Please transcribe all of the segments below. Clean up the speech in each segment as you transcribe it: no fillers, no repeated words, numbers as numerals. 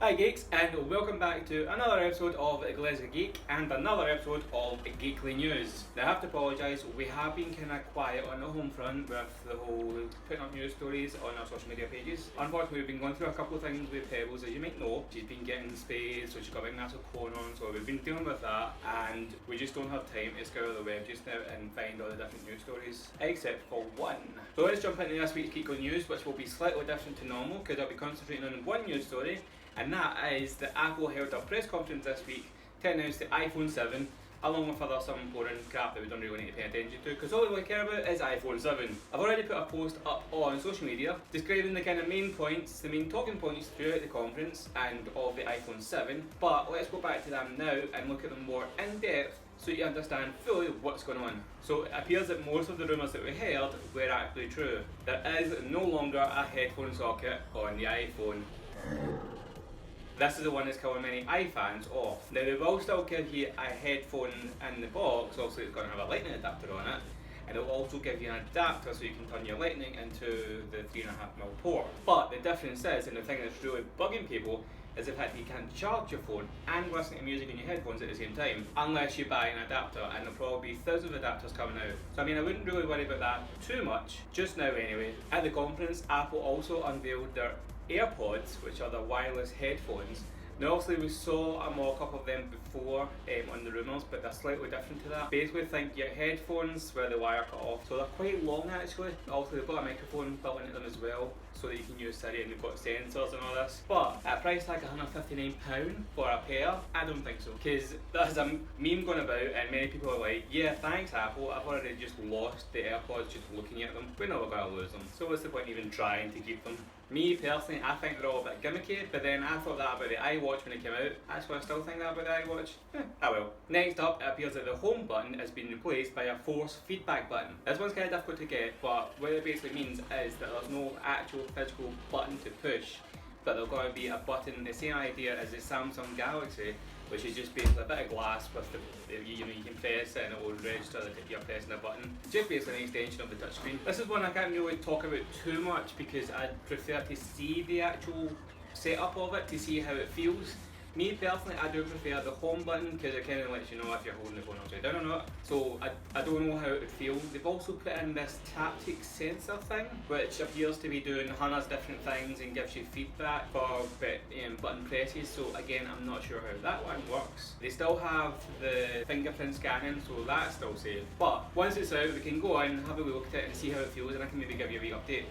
Hi geeks, and welcome back to another episode of Glesga Geek and another episode of Geekly News. Now I have to apologise, we have been kind of quiet on the home front with the whole putting up news stories on our social media pages. Unfortunately, we've been going through a couple of things with Pebbles, as you might know. She's been getting spayed, so she's got a big massive cone on, so we've been dealing with that, and we just don't have time to scour the web just now and find all the different news stories, except for one. So let's jump into this week's Geekly News, which will be slightly different to normal because I'll be concentrating on one news story. And that is that Apple held a press conference this week to announce the iPhone 7, along with other some boring crap that we don't really need to pay attention to, because all we really care about is iPhone 7. I've already put a post up on social media describing the kind of main points, the main talking points throughout the conference and of the iPhone 7, but let's go back to them now and look at them more in depth so you understand fully what's going on. So it appears that most of the rumours that we heard were actually true. There is no longer a headphone socket on the iPhone. This is the one that's killing many iFans off. Now they will still give you a headphone in the box, obviously it's going to have a lightning adapter on it, and it will also give you an adapter so you can turn your lightning into the 3.5mm port. But the difference is, and the thing that's really bugging people, is the fact that you can't charge your phone and listen to music in your headphones at the same time, unless you buy an adapter, and there'll probably be thousands of adapters coming out. So I mean, I wouldn't really worry about that too much, just now anyway. At the conference, Apple also unveiled their Airpods, which are the wireless headphones. Now obviously we saw a mock-up of them before on the rumours, but they're slightly different to that. Basically think your headphones where the wire cut off, so they're quite long actually. Also they've got a microphone built into them as well, so that you can use Siri, and they've got sensors and all this. But at a price tag £159 for a pair, I don't think so. Because there's a meme going about and many people are like, yeah thanks Apple, I've already just lost the AirPods just looking at them. We're never going to lose them, so what's the point even trying to keep them? Me personally, I think they're all a bit gimmicky, but then I thought that about the iWatch when it came out. That's why I still think that about the iWatch. Oh well. Next up, it appears that the home button has been replaced by a force feedback button. This one's kind of difficult to get, but what it basically means is that there's no actual physical button to push, but there's going to be a button. The same idea as the Samsung Galaxy, which is just basically a bit of glass with you can press it and it will register that you're pressing a button. Just basically an extension of the touchscreen. This is one I can't really talk about too much because I prefer to see the actual setup of it to see how it feels. Me personally, I do prefer the home button because it kind of lets you know if you're holding the phone upside down or not. So I don't know how it would feel. They've also put in this taptic sensor thing, which appears to be doing hundreds of different things and gives you feedback for button presses. So again, I'm not sure how that one works. They still have the fingerprint scanning, so that's still safe. But once it's out, we can go on, have a look at it and see how it feels, and I can maybe give you a wee update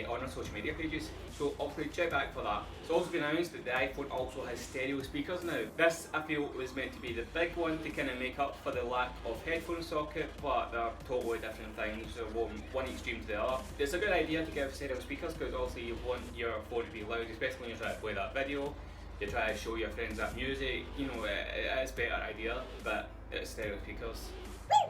on our social media pages. So obviously check back for that. It's also been announced that the iPhone also has stereo speakers now. This I feel was meant to be the big one to kind of make up for the lack of headphone socket, but they're totally different things, so one extreme to the other. It's a good idea to give stereo speakers because obviously you want your phone to be loud, especially when you're trying to play that video, you try to show your friends that music, you know, it's a better idea, but it's stereo speakers.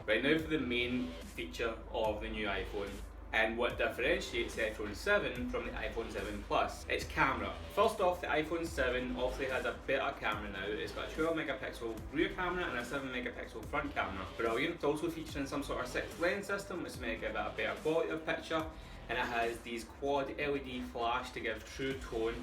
Right, now for the main feature of the new iPhone, and what differentiates the iPhone 7 from the iPhone 7 Plus. It's camera. First off, the iPhone 7 obviously has a better camera now. It's got a 12 megapixel rear camera and a 7 megapixel front camera. Brilliant. It's also featuring some sort of 6th lens system, which makes it a better quality of picture, and it has these quad LED flash to give true tone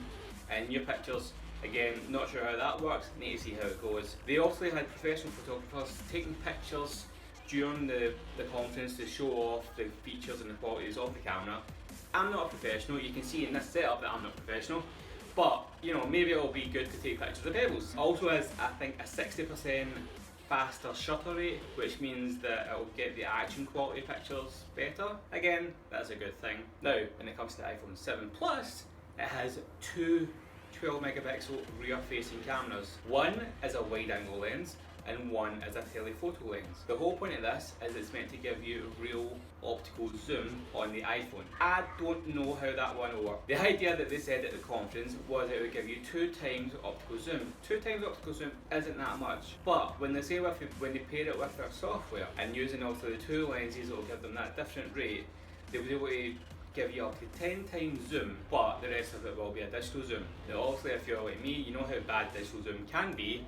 in your pictures. Again, not sure how that works, need to see how it goes. They also had professional photographers taking pictures during the conference to show off the features and the qualities of the camera. I'm not a professional, you can see in this setup that I'm not professional, but you know, maybe it'll be good to take pictures of Pebbles. Also has, I think, a 60% faster shutter rate, which means that it'll get the action quality pictures better. Again, that's a good thing. Now, when it comes to the iPhone 7 Plus, it has two 12 megapixel rear facing cameras. One is a wide angle lens, and one is a telephoto lens. The whole point of this is it's meant to give you real optical zoom on the iPhone. I don't know how that one will work. The idea that they said at the conference was it would give you 2 times optical zoom. 2 times optical zoom isn't that much, but when they say when they pair it with their software and using also the 2 lenses that will give them that different rate, they'll be able to give you up to 10 times zoom, but the rest of it will be a digital zoom. Now obviously if you're like me, you know how bad digital zoom can be.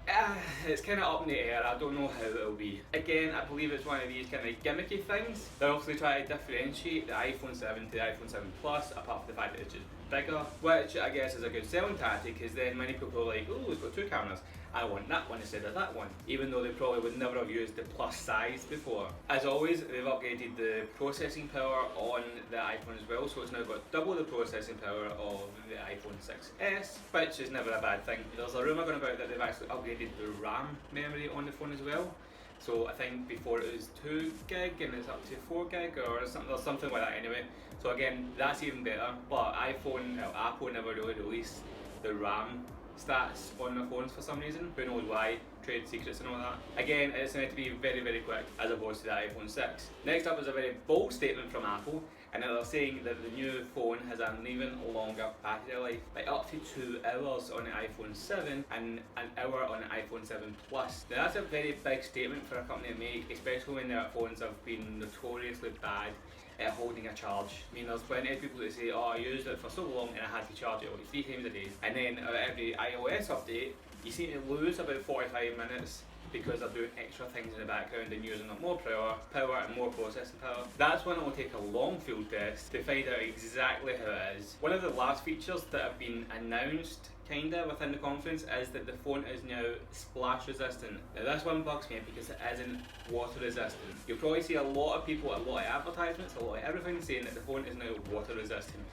It's kind of up in the air, I don't know how it'll be. Again, I believe it's one of these kind of gimmicky things. They're obviously trying to differentiate the iPhone 7 to the iPhone 7 Plus, apart from the fact that it's just bigger, which I guess is a good selling tactic, because then many people are like, oh, it's got 2 cameras, I want that one instead of that one, even though they probably would never have used the plus size before. As always, they've upgraded the processing power on the iPhone as well, so it's now got double the processing power of the iPhone 6s, which is never a bad thing. There's a rumour going about that they've actually upgraded the RAM memory on the phone as well. So I think before it was 2 gig and it's up to 4 gig or something like that anyway. So again, that's even better. But Apple never really released the RAM stats on their phones for some reason. Who knows why? Trade secrets and all that. Again, it's meant to be very, very quick as opposed to the iPhone 6. Next up is a very bold statement from Apple, and they're saying that the new phone has an even longer battery life, like up to 2 hours on the iPhone 7 and an hour on the iPhone 7 Plus. Now that's a very big statement for a company to make, especially when their phones have been notoriously bad at holding a charge. I mean, there's plenty of people that say, oh, I used it for so long and I had to charge it like 3 times a day. And then every iOS update, you seem to lose about 45 minutes because they're doing extra things in the background and using up more power and more processing power. That's when it will take a long field test to find out exactly how it is. One of the last features that have been announced kinda within the conference is that the phone is now splash resistant. Now this one bugs me because it isn't water resistant. You'll probably see a lot of people, a lot of advertisements, a lot of everything saying that the phone is now water resistant.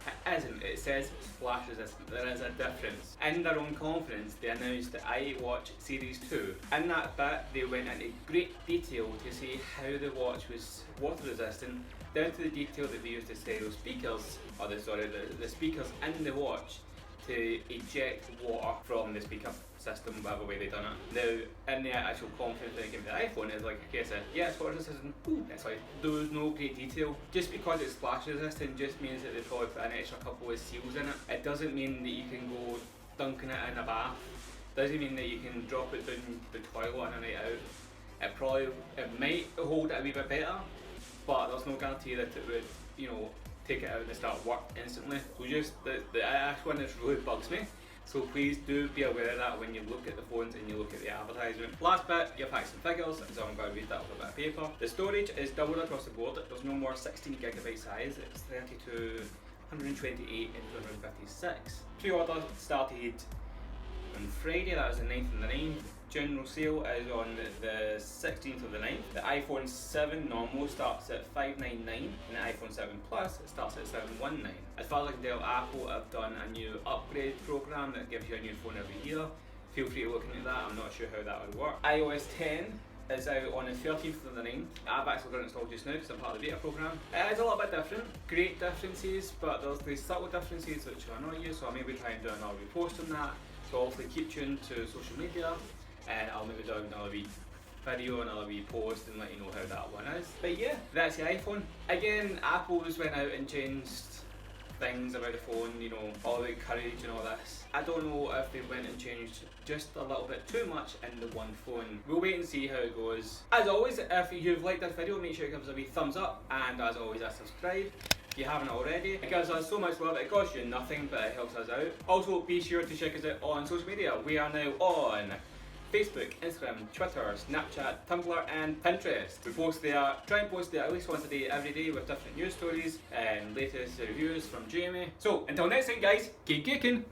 It isn't, it says splash resistant. There is a difference. In their own conference, they announced the iWatch Series 2. In that bit, they went into great detail to see how the watch was water resistant, down to the detail that they used the stereo speakers, or the speakers in the watch to eject water from the speaker system, whatever way they done it. Now, in the actual conference when it came to the iPhone, it's like, okay, so yeah, it's water resistant. Ooh, that's like, there was no great detail. Just because it's splash resistant just means that they probably put an extra couple of seals in it. It doesn't mean that you can go dunking it in a bath. Doesn't mean that you can drop it down the toilet on a night out. It might hold it a wee bit better, but there's no guarantee that it would, you know, take it out and start work instantly. So just the one that really bugs me. So please do be aware of that when you look at the phones and you look at the advertisement. Last bit, your facts and figures, so I'm going to read that with a bit of paper. The storage is doubled across the board. There's no more 16GB size, it's 32, 128 and 256. Pre-order started on Friday, that was the 9th and the 9th. General sale is on the 16th of the 9th. The iPhone 7 normal starts at $599 and the iPhone 7 Plus starts at $719. As far as I can tell, Apple have done a new upgrade program that gives you a new phone every year. Feel free to look into that, I'm not sure how that would work. iOS 10 is out on the 13th of the 9th. I've actually got it installed just now because I'm part of the beta program. It is a little bit different, great differences, but there's these subtle differences which annoy you, so I'll maybe try and do another repost on that. So obviously keep tuned to social media, and I'll maybe do another wee video, another wee post, and let you know how that one is. But yeah, that's the iPhone. Again, Apple just went out and changed things about the phone, you know, all the courage and all this. I don't know if they went and changed just a little bit too much in the one phone. We'll wait and see how it goes. As always, if you've liked this video, make sure you give us a wee thumbs up, and as always, subscribe if you haven't already. It gives us so much love, it costs you nothing, but it helps us out. Also, be sure to check us out on social media. We are now on Facebook, Instagram, Twitter, Snapchat, Tumblr and Pinterest. We post there, try and post there at least once a day, every day, with different news stories and latest reviews from Jamie. So, until next time guys, keep geeking!